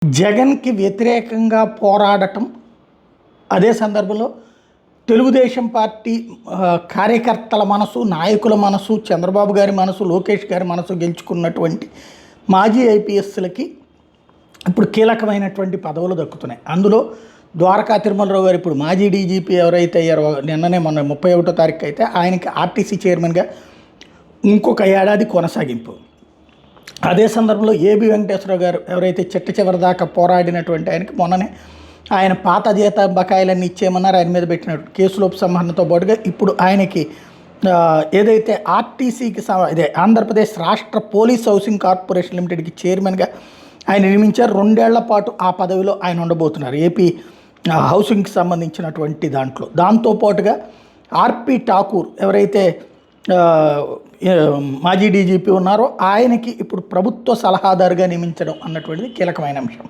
జగన్‌కి వ్యతిరేకంగా పోరాడటం, అదే సందర్భంలో తెలుగుదేశం పార్టీ కార్యకర్తల మనసు, నాయకుల మనసు, చంద్రబాబు గారి మనసు, లోకేష్ గారి మనసు గెలుచుకున్నటువంటి మాజీ ఐపీఎస్‌లకి ఇప్పుడు కీలకమైనటువంటి పదవులు దక్కుతున్నాయి. అందులో ద్వారకా తిరుమలరావు గారు ఇప్పుడు మాజీ డీజీపీ ఎవరైతే అయ్యారో మొన్న 31వ తారీఖు అయితే ఆయనకి ఆర్టీసీ చైర్మన్‌గా ఇంకొక ఏడాది కొనసాగింపు. అదే సందర్భంలో ఏబి వెంకటేశ్వరరావు గారు ఎవరైతే చిట్ట చివరి దాకా పోరాడినటువంటి ఆయనకి మొన్ననే ఆయన పాత జీత బకాయిలన్నీ ఇచ్చేయమన్నారు. ఆయన మీద పెట్టిన కేసుల ఉపసంహరణతో పాటుగా ఇప్పుడు ఆయనకి ఏదైతే ఆర్టీసీకి ఇదే ఆంధ్రప్రదేశ్ రాష్ట్ర పోలీస్ హౌసింగ్ కార్పొరేషన్ లిమిటెడ్కి చైర్మన్గా ఆయన నియమించారు. 2 ఏళ్ల పాటు ఆ పదవిలో ఆయన ఉండబోతున్నారు ఏపీ హౌసింగ్కి సంబంధించినటువంటి దాంట్లో. దాంతోపాటుగా ఆర్పి ఠాకూర్ ఎవరైతే మాజీ డీజీపీ ఉన్నారో ఆయనకి ఇప్పుడు ప్రభుత్వ సలహాదారుగా నియమించడం అన్నటువంటిది కీలకమైన అంశం.